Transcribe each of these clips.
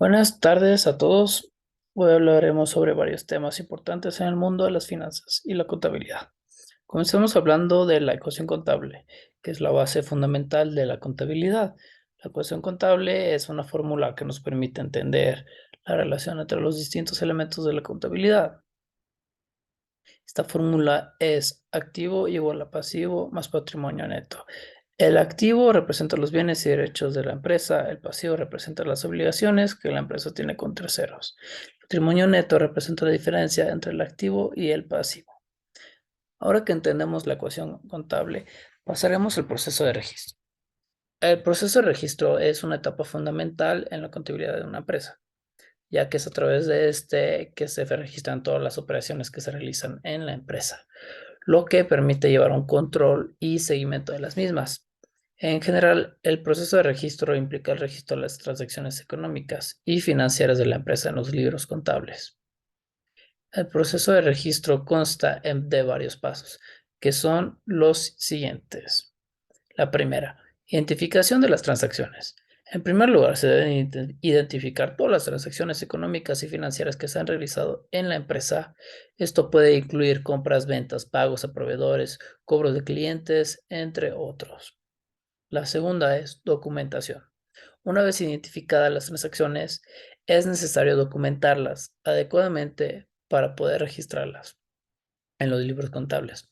Buenas tardes a todos. Hoy hablaremos sobre varios temas importantes en el mundo de las finanzas y la contabilidad. Comencemos hablando de la ecuación contable, que es la base fundamental de la contabilidad. La ecuación contable es una fórmula que nos permite entender la relación entre los distintos elementos de la contabilidad. Esta fórmula es activo igual a pasivo más patrimonio neto. El activo representa los bienes y derechos de la empresa, el pasivo representa las obligaciones que la empresa tiene con terceros. El patrimonio neto representa la diferencia entre el activo y el pasivo. Ahora que entendemos la ecuación contable, pasaremos al proceso de registro. El proceso de registro es una etapa fundamental en la contabilidad de una empresa, ya que es a través de este que se registran todas las operaciones que se realizan en la empresa, lo que permite llevar un control y seguimiento de las mismas. En general, el proceso de registro implica el registro de las transacciones económicas y financieras de la empresa en los libros contables. El proceso de registro consta de varios pasos, que son los siguientes. La primera, identificación de las transacciones. En primer lugar, se deben identificar todas las transacciones económicas y financieras que se han realizado en la empresa. Esto puede incluir compras, ventas, pagos a proveedores, cobros de clientes, entre otros. La segunda es documentación. Una vez identificadas las transacciones, es necesario documentarlas adecuadamente para poder registrarlas en los libros contables.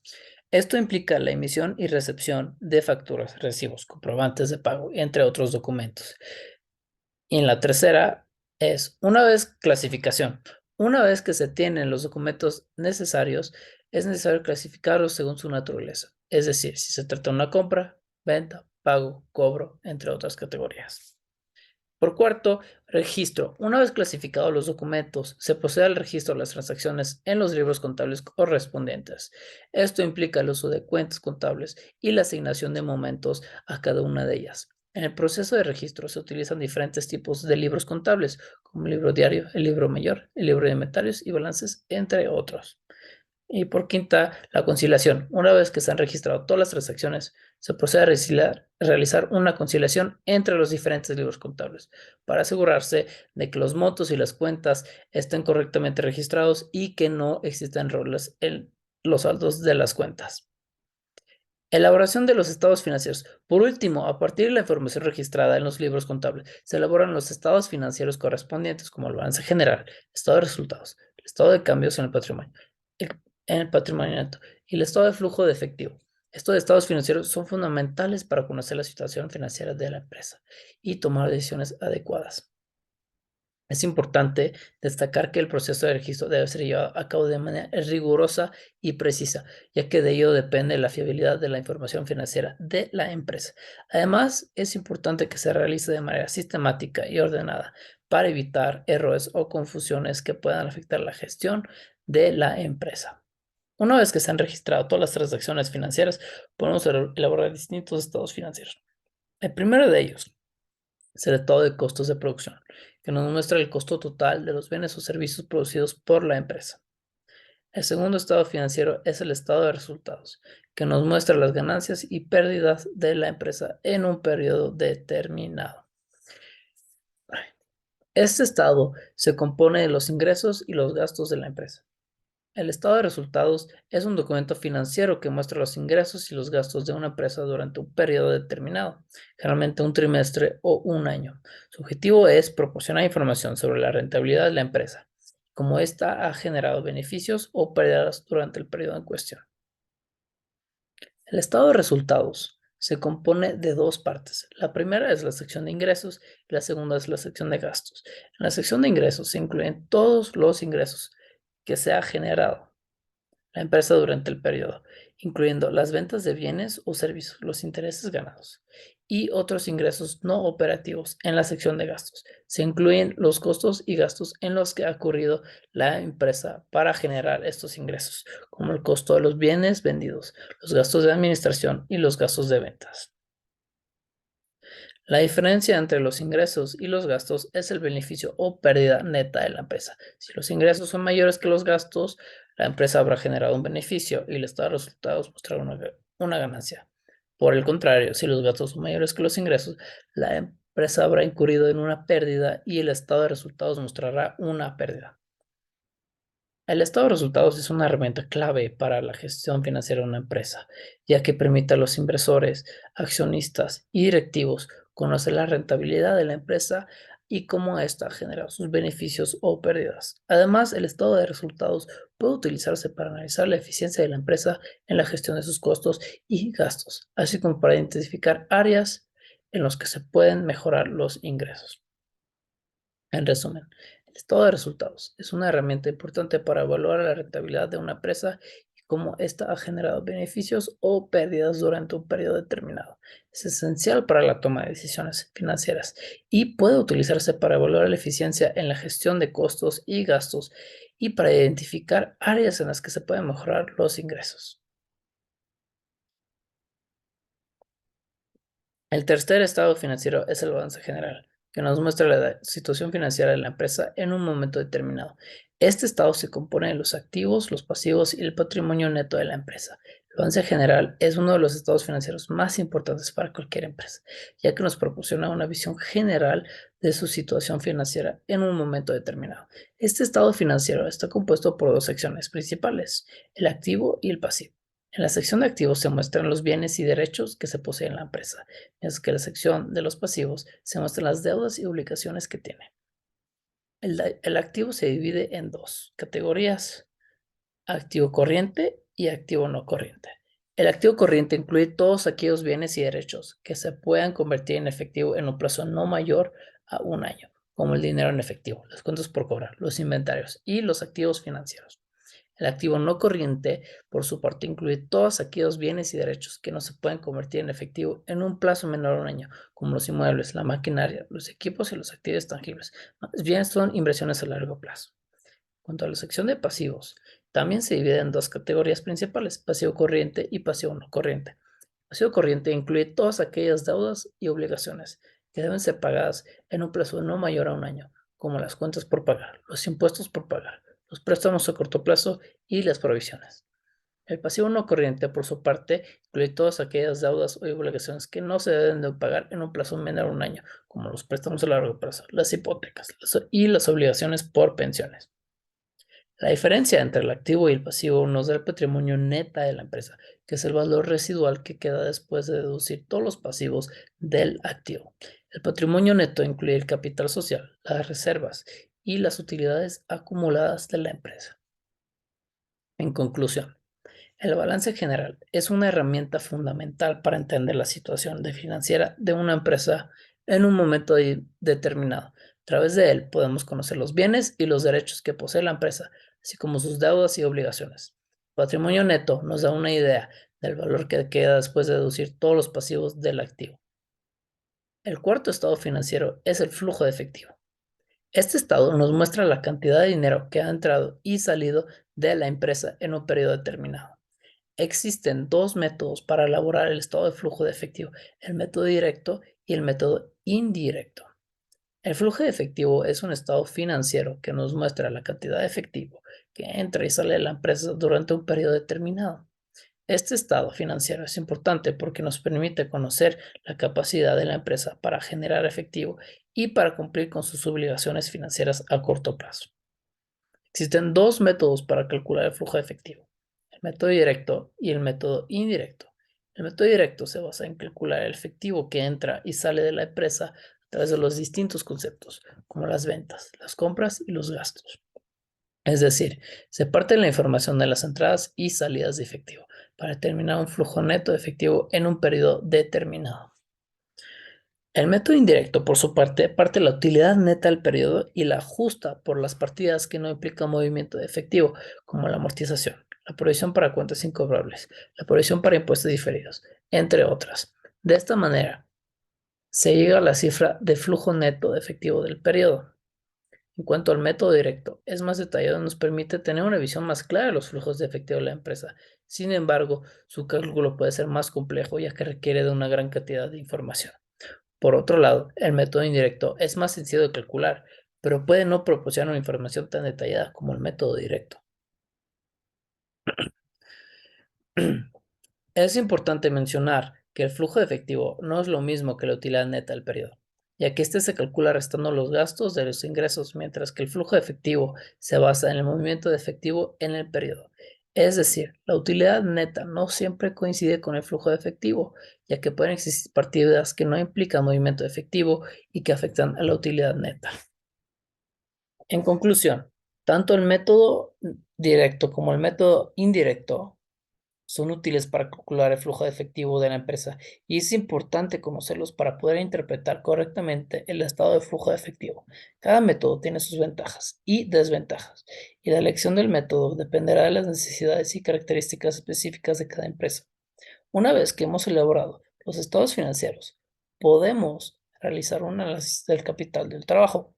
Esto implica la emisión y recepción de facturas, recibos, comprobantes de pago, entre otros documentos. Y en la tercera es, una vez clasificación. Una vez que se tienen los documentos necesarios, es necesario clasificarlos según su naturaleza. Es decir, si se trata de una compra, venta, pago, cobro, entre otras categorías. Por cuarto, registro. Una vez clasificados los documentos, se procede al registro de las transacciones en los libros contables correspondientes. Esto implica el uso de cuentas contables y la asignación de momentos a cada una de ellas. En el proceso de registro se utilizan diferentes tipos de libros contables, como el libro diario, el libro mayor, el libro de inventarios y balances, entre otros. Y por quinta, la conciliación. Una vez que se han registrado todas las transacciones, se procede a realizar una conciliación entre los diferentes libros contables para asegurarse de que los montos y las cuentas estén correctamente registrados y que no existan errores en los saldos de las cuentas. Elaboración de los estados financieros. Por último, a partir de la información registrada en los libros contables, se elaboran los estados financieros correspondientes, como el balance general, estado de resultados, el estado de cambios en el patrimonio, en el patrimonio neto y el estado de flujo de efectivo. Estos estados financieros son fundamentales para conocer la situación financiera de la empresa y tomar decisiones adecuadas. Es importante destacar que el proceso de registro debe ser llevado a cabo de manera rigurosa y precisa, ya que de ello depende la fiabilidad de la información financiera de la empresa. Además, es importante que se realice de manera sistemática y ordenada para evitar errores o confusiones que puedan afectar la gestión de la empresa. Una vez que se han registrado todas las transacciones financieras, podemos elaborar distintos estados financieros. El primero de ellos es el estado de costos de producción, que nos muestra el costo total de los bienes o servicios producidos por la empresa. El segundo estado financiero es el estado de resultados, que nos muestra las ganancias y pérdidas de la empresa en un periodo determinado. Este estado se compone de los ingresos y los gastos de la empresa. El estado de resultados es un documento financiero que muestra los ingresos y los gastos de una empresa durante un periodo determinado, generalmente un trimestre o un año. Su objetivo es proporcionar información sobre la rentabilidad de la empresa, cómo ésta ha generado beneficios o pérdidas durante el periodo en cuestión. El estado de resultados se compone de dos partes. La primera es la sección de ingresos y la segunda es la sección de gastos. En la sección de ingresos se incluyen todos los ingresos que se ha generado la empresa durante el periodo, incluyendo las ventas de bienes o servicios, los intereses ganados y otros ingresos no operativos. En la sección de gastos se incluyen los costos y gastos en los que ha ocurrido la empresa para generar estos ingresos, como el costo de los bienes vendidos, los gastos de administración y los gastos de ventas. La diferencia entre los ingresos y los gastos es el beneficio o pérdida neta de la empresa. Si los ingresos son mayores que los gastos, la empresa habrá generado un beneficio y el estado de resultados mostrará una ganancia. Por el contrario, si los gastos son mayores que los ingresos, la empresa habrá incurrido en una pérdida y el estado de resultados mostrará una pérdida. El estado de resultados es una herramienta clave para la gestión financiera de una empresa, ya que permite a los inversores, accionistas y directivos conocer la rentabilidad de la empresa y cómo ésta ha generado sus beneficios o pérdidas. Además, el estado de resultados puede utilizarse para analizar la eficiencia de la empresa en la gestión de sus costos y gastos, así como para identificar áreas en las que se pueden mejorar los ingresos. En resumen, el estado de resultados es una herramienta importante para evaluar la rentabilidad de una empresa y cómo ésta ha generado beneficios o pérdidas durante un periodo determinado. Es esencial para la toma de decisiones financieras y puede utilizarse para evaluar la eficiencia en la gestión de costos y gastos y para identificar áreas en las que se pueden mejorar los ingresos. El tercer estado financiero es el balance general, que nos muestra la situación financiera de la empresa en un momento determinado. Este estado se compone de los activos, los pasivos y el patrimonio neto de la empresa. El balance general es uno de los estados financieros más importantes para cualquier empresa, ya que nos proporciona una visión general de su situación financiera en un momento determinado. Este estado financiero está compuesto por dos secciones principales, el activo y el pasivo. En la sección de activos se muestran los bienes y derechos que se poseen en la empresa, mientras que en la sección de los pasivos se muestran las deudas y obligaciones que tiene. El activo se divide en dos categorías, activo corriente y activo no corriente. El activo corriente incluye todos aquellos bienes y derechos que se puedan convertir en efectivo en un plazo no mayor a un año, como el dinero en efectivo, las cuentas por cobrar, los inventarios y los activos financieros. El activo no corriente, por su parte, incluye todos aquellos bienes y derechos que no se pueden convertir en efectivo en un plazo menor a un año, como los inmuebles, la maquinaria, los equipos y los activos tangibles. Más bien son inversiones a largo plazo. En cuanto a la sección de pasivos, también se divide en dos categorías principales, pasivo corriente y pasivo no corriente. Pasivo corriente incluye todas aquellas deudas y obligaciones que deben ser pagadas en un plazo no mayor a un año, como las cuentas por pagar, los impuestos por pagar, los préstamos a corto plazo y las provisiones. El pasivo no corriente, por su parte, incluye todas aquellas deudas o obligaciones que no se deben de pagar en un plazo menor a un año, como los préstamos a largo plazo, las hipotecas y las obligaciones por pensiones. La diferencia entre el activo y el pasivo nos da el patrimonio neta de la empresa, que es el valor residual que queda después de deducir todos los pasivos del activo. El patrimonio neto incluye el capital social, las reservas y las utilidades acumuladas de la empresa. En conclusión, el balance general es una herramienta fundamental para entender la situación financiera de una empresa en un momento determinado. A través de él podemos conocer los bienes y los derechos que posee la empresa, así como sus deudas y obligaciones. El patrimonio neto nos da una idea del valor que queda después de deducir todos los pasivos del activo. El cuarto estado financiero es el flujo de efectivo. Este estado nos muestra la cantidad de dinero que ha entrado y salido de la empresa en un periodo determinado. Existen dos métodos para elaborar el estado de flujo de efectivo, el método directo y el método indirecto. El flujo de efectivo es un estado financiero que nos muestra la cantidad de efectivo que entra y sale de la empresa durante un periodo determinado. Este estado financiero es importante porque nos permite conocer la capacidad de la empresa para generar efectivo y para cumplir con sus obligaciones financieras a corto plazo. Existen dos métodos para calcular el flujo de efectivo, el método directo y el método indirecto. El método directo se basa en calcular el efectivo que entra y sale de la empresa a través de los distintos conceptos, como las ventas, las compras y los gastos. Es decir, se parte de la información de las entradas y salidas de efectivo para determinar un flujo neto de efectivo en un periodo determinado. El método indirecto, por su parte la utilidad neta del periodo y la ajusta por las partidas que no implican movimiento de efectivo, como la amortización, la provisión para cuentas incobrables, la provisión para impuestos diferidos, entre otras. De esta manera, se llega a la cifra de flujo neto de efectivo del periodo. En cuanto al método directo, es más detallado y nos permite tener una visión más clara de los flujos de efectivo de la empresa. Sin embargo, su cálculo puede ser más complejo ya que requiere de una gran cantidad de información. Por otro lado, el método indirecto es más sencillo de calcular, pero puede no proporcionar una información tan detallada como el método directo. Es importante mencionar que el flujo de efectivo no es lo mismo que la utilidad neta del periodo. ya que este se calcula restando los gastos de los ingresos, mientras que el flujo de efectivo se basa en el movimiento de efectivo en el periodo. Es decir, la utilidad neta no siempre coincide con el flujo de efectivo, ya que pueden existir partidas que no implican movimiento de efectivo y que afectan a la utilidad neta. En conclusión, tanto el método directo como el método indirecto son útiles para calcular el flujo de efectivo de la empresa y es importante conocerlos para poder interpretar correctamente el estado de flujo de efectivo. Cada método tiene sus ventajas y desventajas y la elección del método dependerá de las necesidades y características específicas de cada empresa. Una vez que hemos elaborado los estados financieros, podemos realizar un análisis del capital del trabajo.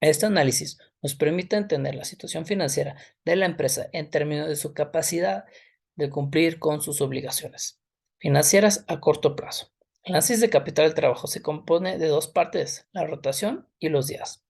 Este análisis nos permite entender la situación financiera de la empresa en términos de su capacidad de cumplir con sus obligaciones financieras a corto plazo. El análisis de capital del trabajo se compone de dos partes, la rotación y los días.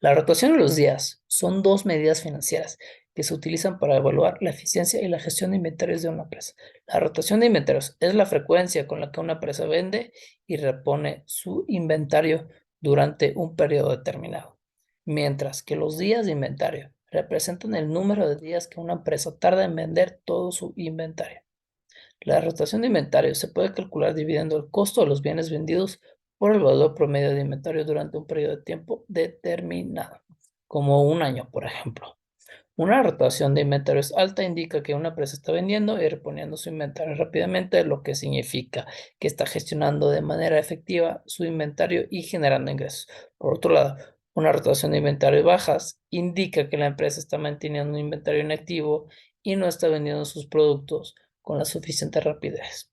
La rotación y los días son dos medidas financieras que se utilizan para evaluar la eficiencia y la gestión de inventarios de una empresa. La rotación de inventarios es la frecuencia con la que una empresa vende y repone su inventario durante un periodo determinado, mientras que los días de inventario representan el número de días que una empresa tarda en vender todo su inventario. La rotación de inventario se puede calcular dividiendo el costo de los bienes vendidos por el valor promedio de inventario durante un periodo de tiempo determinado, como un año, por ejemplo. Una rotación de inventarios alta indica que una empresa está vendiendo y reponiendo su inventario rápidamente, lo que significa que está gestionando de manera efectiva su inventario y generando ingresos. Por otro lado, una rotación de inventario bajas indica que la empresa está manteniendo un inventario inactivo y no está vendiendo sus productos con la suficiente rapidez.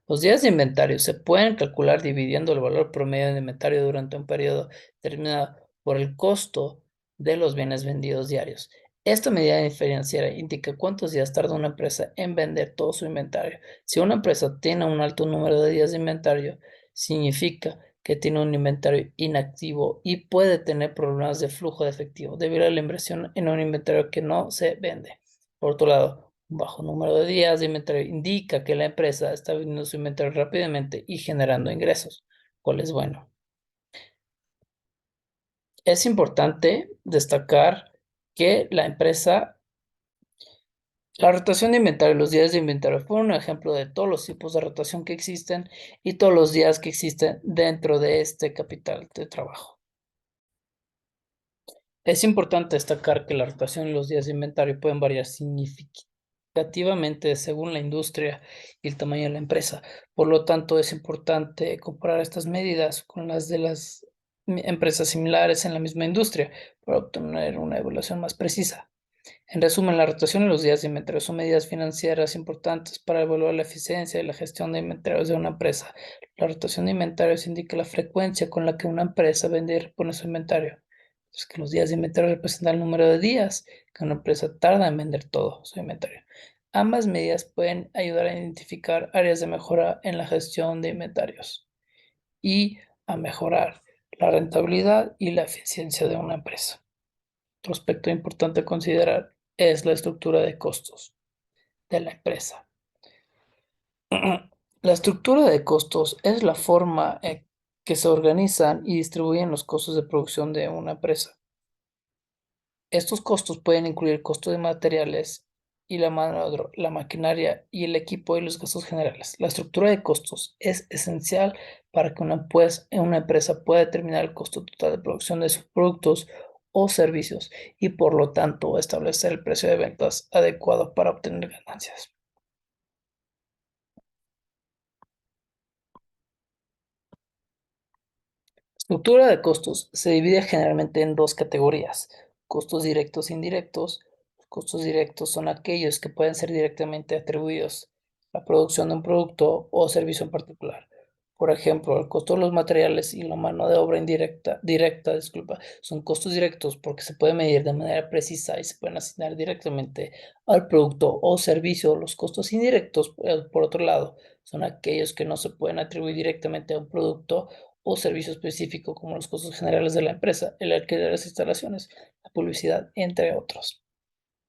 Los días de inventario se pueden calcular dividiendo el valor promedio de inventario durante un periodo determinado por el costo de los bienes vendidos diarios. Esta medida financiera indica cuántos días tarda una empresa en vender todo su inventario. Si una empresa tiene un alto número de días de inventario, significa que tiene un inventario inactivo y puede tener problemas de flujo de efectivo debido a la inversión en un inventario que no se vende. Por otro lado, un bajo número de días de inventario indica que la empresa está vendiendo su inventario rápidamente y generando ingresos, cual es bueno. Es importante destacar que la rotación de inventario, los días de inventario, fue un ejemplo de todos los tipos de rotación que existen y todos los días que existen dentro de este capital de trabajo. Es importante destacar que la rotación y los días de inventario pueden variar significativamente según la industria y el tamaño de la empresa. Por lo tanto, es importante comparar estas medidas con las de las empresas similares en la misma industria para obtener una evaluación más precisa. En resumen, la rotación y los días de inventario son medidas financieras importantes para evaluar la eficiencia y la gestión de inventarios de una empresa. La rotación de inventarios indica la frecuencia con la que una empresa vende y repone su inventario. Es que los días de inventario representan el número de días que una empresa tarda en vender todo su inventario. Ambas medidas pueden ayudar a identificar áreas de mejora en la gestión de inventarios y a mejorar la rentabilidad y la eficiencia de una empresa. Otro aspecto importante a considerar es la estructura de costos de la empresa. La estructura de costos es la forma en que se organizan y distribuyen los costos de producción de una empresa. Estos costos pueden incluir costos de materiales y la mano de obra, la maquinaria y el equipo y los gastos generales. La estructura de costos es esencial para que una empresa pueda determinar el costo total de producción de sus productos o servicios y por lo tanto establecer el precio de ventas adecuado para obtener ganancias. La estructura de costos se divide generalmente en dos categorías: costos directos e indirectos. Los costos directos son aquellos que pueden ser directamente atribuidos a la producción de un producto o servicio en particular. Por ejemplo, el costo de los materiales y la mano de obra directa, son costos directos porque se puede medir de manera precisa y se pueden asignar directamente al producto o servicio. Los costos indirectos, por otro lado, son aquellos que no se pueden atribuir directamente a un producto o servicio específico, como los costos generales de la empresa, el alquiler de las instalaciones, la publicidad, entre otros.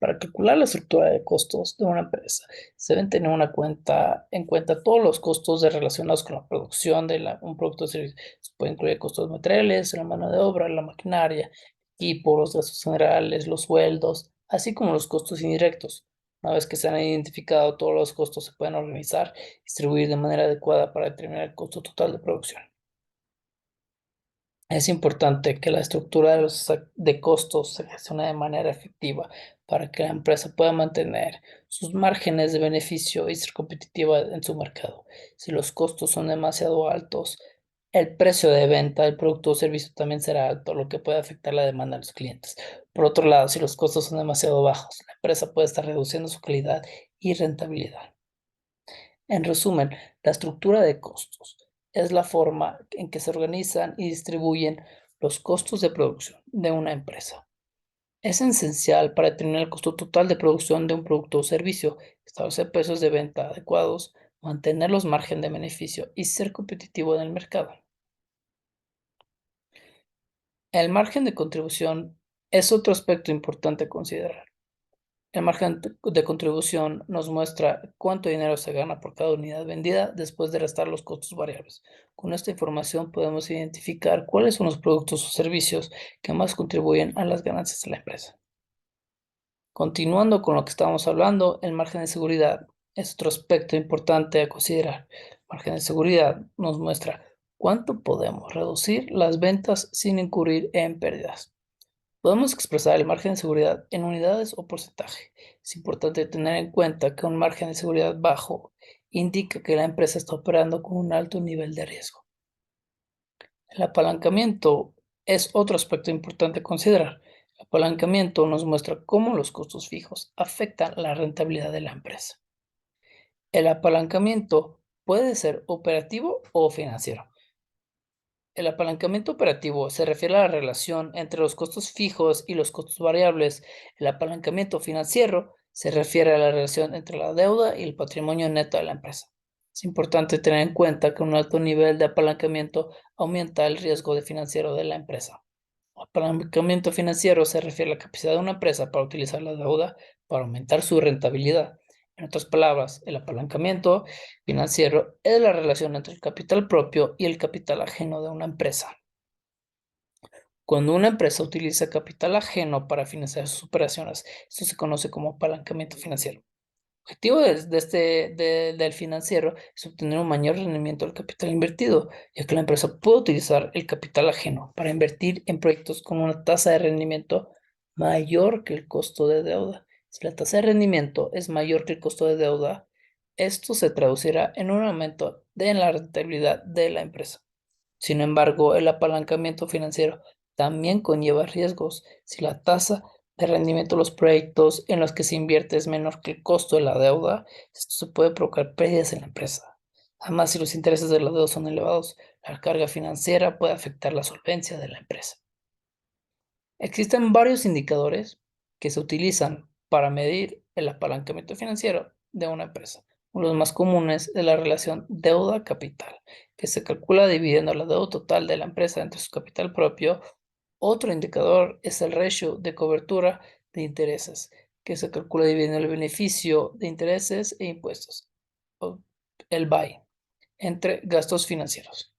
Para calcular la estructura de costos de una empresa, se deben tener en cuenta todos los costos relacionados con la producción de un producto o servicio. Se puede incluir costos materiales, la mano de obra, la maquinaria, equipo, los gastos generales, los sueldos, así como los costos indirectos. Una vez que se han identificado todos los costos, se pueden organizar y distribuir de manera adecuada para determinar el costo total de producción. Es importante que la estructura de costos se gestione de manera efectiva para que la empresa pueda mantener sus márgenes de beneficio y ser competitiva en su mercado. Si los costos son demasiado altos, el precio de venta del producto o servicio también será alto, lo que puede afectar la demanda de los clientes. Por otro lado, si los costos son demasiado bajos, la empresa puede estar reduciendo su calidad y rentabilidad. En resumen, la estructura de costos es la forma en que se organizan y distribuyen los costos de producción de una empresa. Es esencial para determinar el costo total de producción de un producto o servicio, establecer precios de venta adecuados, mantener los márgenes de beneficio y ser competitivo en el mercado. El margen de contribución es otro aspecto importante a considerar. El margen de contribución nos muestra cuánto dinero se gana por cada unidad vendida después de restar los costos variables. Con esta información podemos identificar cuáles son los productos o servicios que más contribuyen a las ganancias de la empresa. Continuando con lo que estábamos hablando, el margen de seguridad es otro aspecto importante a considerar. El margen de seguridad nos muestra cuánto podemos reducir las ventas sin incurrir en pérdidas. Podemos expresar el margen de seguridad en unidades o porcentaje. Es importante tener en cuenta que un margen de seguridad bajo indica que la empresa está operando con un alto nivel de riesgo. El apalancamiento es otro aspecto importante a considerar. El apalancamiento nos muestra cómo los costos fijos afectan la rentabilidad de la empresa. El apalancamiento puede ser operativo o financiero. El apalancamiento operativo se refiere a la relación entre los costos fijos y los costos variables. El apalancamiento financiero se refiere a la relación entre la deuda y el patrimonio neto de la empresa. Es importante tener en cuenta que un alto nivel de apalancamiento aumenta el riesgo financiero de la empresa. Apalancamiento financiero se refiere a la capacidad de una empresa para utilizar la deuda para aumentar su rentabilidad. En otras palabras, el apalancamiento financiero es la relación entre el capital propio y el capital ajeno de una empresa. Cuando una empresa utiliza capital ajeno para financiar sus operaciones, esto se conoce como apalancamiento financiero. El objetivo del financiero es obtener un mayor rendimiento del capital invertido, ya que la empresa puede utilizar el capital ajeno para invertir en proyectos con una tasa de rendimiento mayor que el costo de deuda. Si la tasa de rendimiento es mayor que el costo de deuda, esto se traducirá en un aumento de la rentabilidad de la empresa. Sin embargo, el apalancamiento financiero también conlleva riesgos. Si la tasa de rendimiento de los proyectos en los que se invierte es menor que el costo de la deuda, esto se puede provocar pérdidas en la empresa. Además, si los intereses de la deuda son elevados, la carga financiera puede afectar la solvencia de la empresa. Existen varios indicadores que se utilizan para medir el apalancamiento financiero de una empresa. Uno de los más comunes es la relación deuda-capital, que se calcula dividiendo la deuda total de la empresa entre su capital propio. Otro indicador es el ratio de cobertura de intereses, que se calcula dividiendo el beneficio de intereses e impuestos, o el BAI, entre gastos financieros.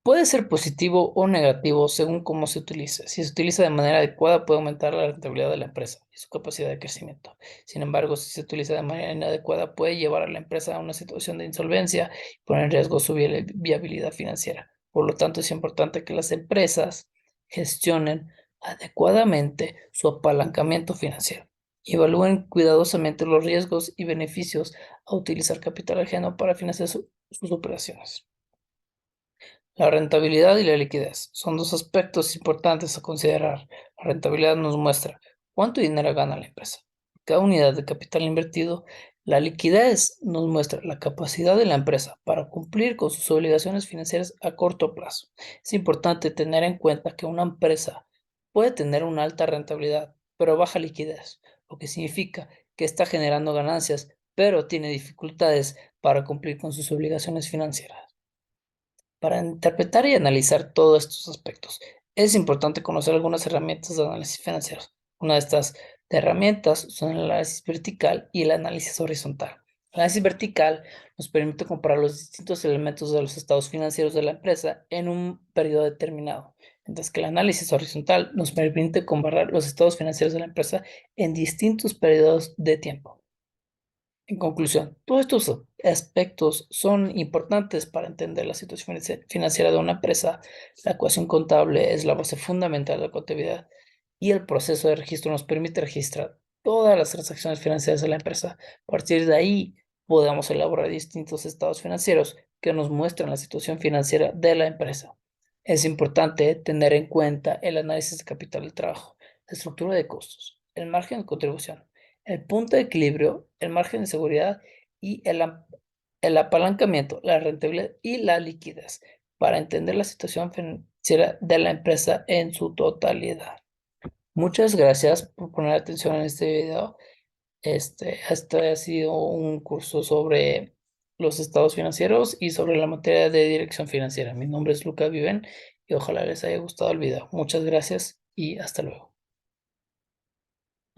Puede ser positivo o negativo según cómo se utilice. Si se utiliza de manera adecuada, puede aumentar la rentabilidad de la empresa y su capacidad de crecimiento. Sin embargo, si se utiliza de manera inadecuada, puede llevar a la empresa a una situación de insolvencia y poner en riesgo su viabilidad financiera. Por lo tanto, es importante que las empresas gestionen adecuadamente su apalancamiento financiero y evalúen cuidadosamente los riesgos y beneficios a utilizar capital ajeno para financiar sus operaciones. La rentabilidad y la liquidez son dos aspectos importantes a considerar. La rentabilidad nos muestra cuánto dinero gana la empresa. Cada unidad de capital invertido, la liquidez nos muestra la capacidad de la empresa para cumplir con sus obligaciones financieras a corto plazo. Es importante tener en cuenta que una empresa puede tener una alta rentabilidad, pero baja liquidez, lo que significa que está generando ganancias, pero tiene dificultades para cumplir con sus obligaciones financieras. Para interpretar y analizar todos estos aspectos, es importante conocer algunas herramientas de análisis financieros. Una de estas herramientas son el análisis vertical y el análisis horizontal. El análisis vertical nos permite comparar los distintos elementos de los estados financieros de la empresa en un periodo determinado, mientras que el análisis horizontal nos permite comparar los estados financieros de la empresa en distintos periodos de tiempo. En conclusión, todos estos aspectos son importantes para entender la situación financiera de una empresa. La ecuación contable es la base fundamental de la contabilidad y el proceso de registro nos permite registrar todas las transacciones financieras de la empresa. A partir de ahí, podemos elaborar distintos estados financieros que nos muestran la situación financiera de la empresa. Es importante tener en cuenta el análisis de capital de trabajo, la estructura de costos, el margen de contribución, el punto de equilibrio, el margen de seguridad y el apalancamiento, la rentabilidad y la liquidez para entender la situación financiera de la empresa en su totalidad. Muchas gracias por poner atención en este video. Este ha sido un curso sobre los estados financieros y sobre la materia de dirección financiera. Mi nombre es Luca Viven y ojalá les haya gustado el video. Muchas gracias y hasta luego.